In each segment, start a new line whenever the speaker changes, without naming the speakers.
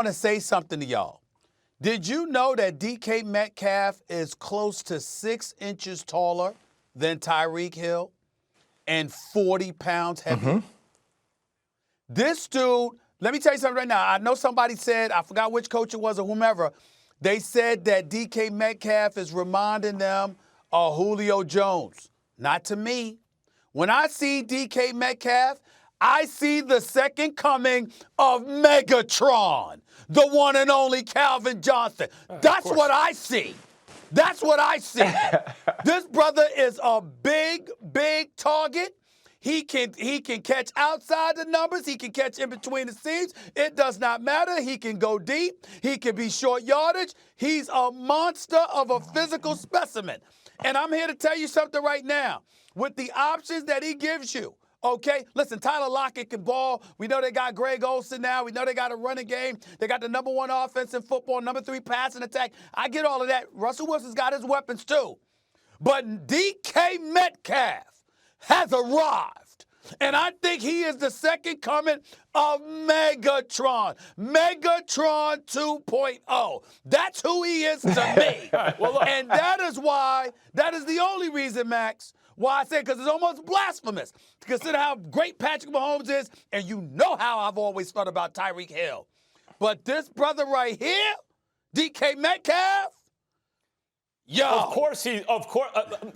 want to say something to y'all. Did you know that DK Metcalf is close to 6 inches taller than Tyreek Hill and 40 pounds heavier? This dude, let me tell you something right now. I know somebody said, I forgot which coach it was or whomever, they said that DK Metcalf is reminding them of Julio Jones. Not to me. When I see DK Metcalf, I see the second coming of Megatron, the one and only Calvin Johnson. That's what I see. That's what I see. This brother is a big, big target. He can catch outside the numbers. He can catch in between the seams. It does not matter. He can go deep. He can be short yardage. He's a monster of a physical specimen. And I'm here to tell you something right now. With the options that he gives you, okay? Listen, Tyler Lockett can ball. We know they got Greg Olsen now. We know they got a running game. They got the #1 offense in football, #3 passing attack. I get all of that. Russell Wilson's got his weapons too. But DK Metcalf has arrived. And I think he is the second coming of Megatron. Megatron 2.0. That's who he is to me. And that is the only reason, Max, why I say, because it's almost blasphemous to consider how great Patrick Mahomes is, and you know how I've always thought about Tyreek Hill. But this brother right here, DK Metcalf, yo.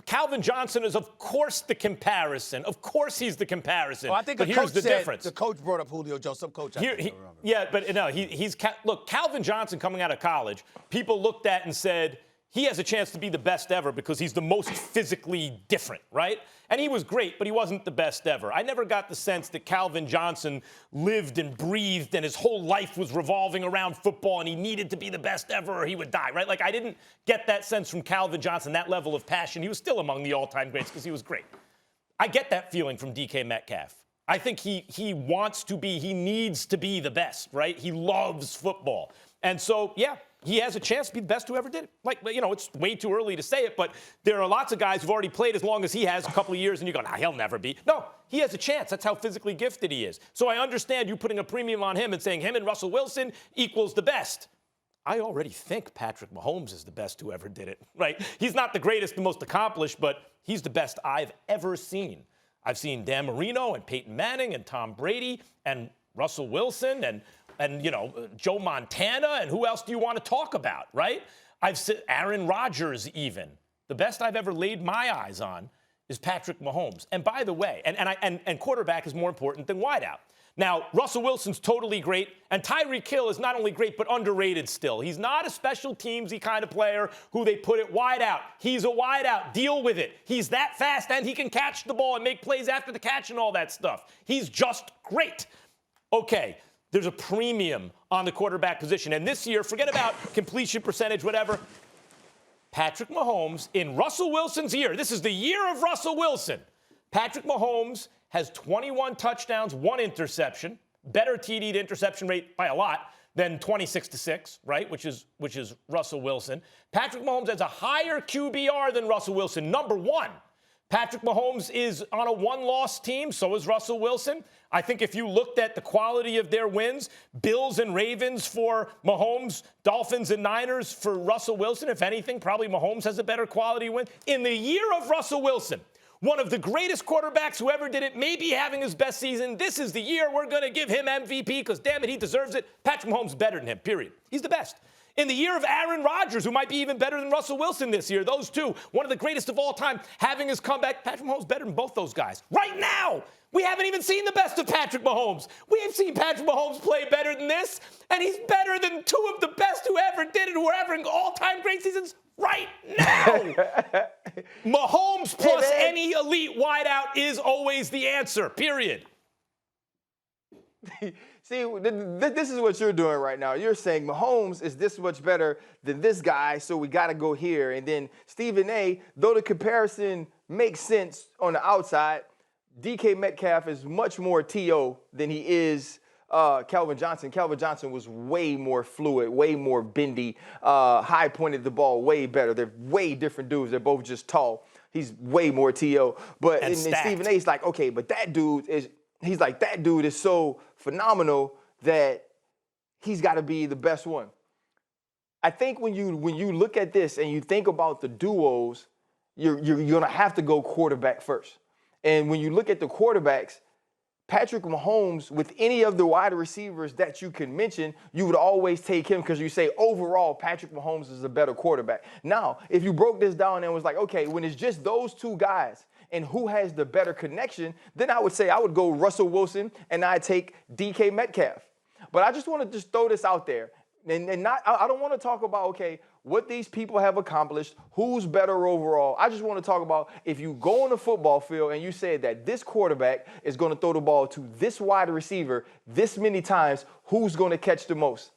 Calvin Johnson is, of course, the comparison. Of course he's the comparison.
Well, I think
but here's the difference.
The coach brought up Julio Jones. Some coach.
Look, Calvin Johnson coming out of college, people looked at and said, he has a chance to be the best ever because he's the most physically different, right? And he was great, but he wasn't the best ever. I never got the sense that Calvin Johnson lived and breathed and his whole life was revolving around football and he needed to be the best ever or he would die, right? Like, I didn't get that sense from Calvin Johnson, that level of passion. He was still among the all-time greats because he was great. I get that feeling from DK Metcalf. I think he needs to be the best, right? He loves football. And so, yeah, he has a chance to be the best who ever did it. Like, you know, it's way too early to say it, but there are lots of guys who've already played as long as he has, a couple of years, and you go, nah, he'll never be. No, he has a chance. That's how physically gifted he is. So I understand you putting a premium on him and saying him and Russell Wilson equals the best. I already think Patrick Mahomes is the best who ever did it, right? He's not the greatest, the most accomplished, but he's the best I've ever seen. I've seen Dan Marino and Peyton Manning and Tom Brady and Russell Wilson and you know, Joe Montana, and who else do you want to talk about, right? I've seen Aaron Rodgers even. The best I've ever laid my eyes on is Patrick Mahomes. And by the way, and quarterback is more important than wideout. Now, Russell Wilson's totally great, and Tyreek Hill is not only great, but underrated still. He's not a special teamsy kind of player who they put it wide out. He's a wide out. Deal with it. He's that fast, and he can catch the ball and make plays after the catch and all that stuff. He's just great. Okay. There's a premium on the quarterback position. And this year, forget about completion percentage, whatever. Patrick Mahomes, in Russell Wilson's year, this is the year of Russell Wilson. Patrick Mahomes has 21 touchdowns, 1 interception, better TD to interception rate by a lot than 26-6, right, which is Russell Wilson. Patrick Mahomes has a higher QBR than Russell Wilson, #1. Patrick Mahomes is on a 1-loss team, so is Russell Wilson. I think if you looked at the quality of their wins, Bills and Ravens for Mahomes, Dolphins and Niners for Russell Wilson, if anything, probably Mahomes has a better quality win. In the year of Russell Wilson, one of the greatest quarterbacks who ever did it, maybe having his best season, this is the year we're going to give him MVP because, damn it, he deserves it. Patrick Mahomes is better than him, period. He's the best. In the year of Aaron Rodgers, who might be even better than Russell Wilson this year, those two, one of the greatest of all time, having his comeback, Patrick Mahomes better than both those guys. Right now, we haven't even seen the best of Patrick Mahomes. We have seen Patrick Mahomes play better than this, and he's better than 2 of the best who ever did it, who are having all-time great seasons right now. Mahomes plus any elite wideout is always the answer, period.
See, this is what you're doing right now. You're saying Mahomes is this much better than this guy, so we got to go here. And then Stephen A., though the comparison makes sense on the outside, DK Metcalf is much more T.O. than he is Calvin Johnson. Calvin Johnson was way more fluid, way more bendy, high-pointed the ball way better. They're way different dudes. They're both just tall. He's way more T.O. But and Stephen A's like, okay, but that dude is – he's like, that dude is so phenomenal that he's got to be the best one. I think when you look at this and you think about the duos, you're going to have to go quarterback first. And when you look at the quarterbacks, Patrick Mahomes, with any of the wide receivers that you can mention, you would always take him because you say overall Patrick Mahomes is a better quarterback. Now, if you broke this down and was like, okay, when it's just those two guys and who has the better connection, then I would say I would go Russell Wilson and I'd take DK Metcalf. But I just want to just throw this out there. And I don't want to talk about, okay, what these people have accomplished, who's better overall. I just want to talk about if you go on the football field and you say that this quarterback is going to throw the ball to this wide receiver this many times, who's going to catch the most?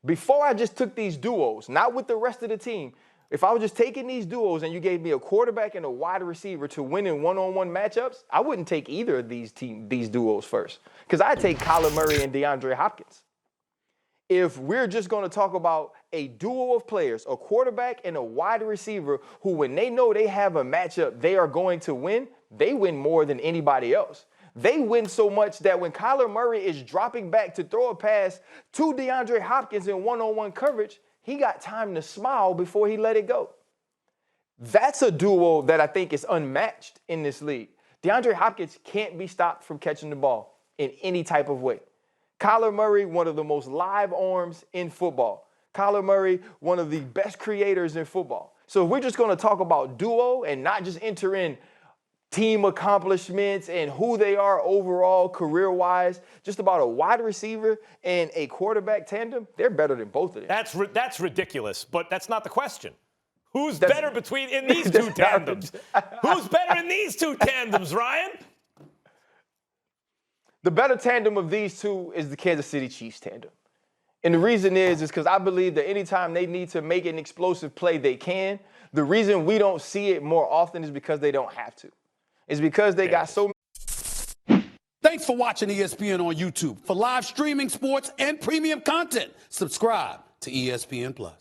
Before I just took these duos, not with the rest of the team, if I was just taking these duos and you gave me a quarterback and a wide receiver to win in one-on-one matchups, I wouldn't take either of these duos first because I'd take Kyler Murray and DeAndre Hopkins. If we're just going to talk about a duo of players, a quarterback and a wide receiver who, when they know they have a matchup they are going to win, they win more than anybody else. They win so much that when Kyler Murray is dropping back to throw a pass to DeAndre Hopkins in one-on-one coverage, he got time to smile before he let it go. That's a duo that I think is unmatched in this league. DeAndre Hopkins can't be stopped from catching the ball in any type of way. Kyler Murray, one of the most live arms in football. Kyler Murray, one of the best creators in football. So if we're just going to talk about duo and not just enter in team accomplishments and who they are overall career-wise, just about a wide receiver and a quarterback tandem, they're better than both of them.
That's ridiculous, but that's not the question. Who's better in these two tandems? Who's better in these two tandems, Ryan?
The better tandem of these two is the Kansas City Chiefs tandem. And the reason is because I believe that anytime they need to make an explosive play, they can. The reason we don't see it more often is because they don't have to. It's because they got so many.
Thanks for watching ESPN on YouTube. For live streaming, sports, and premium content, subscribe to ESPN+.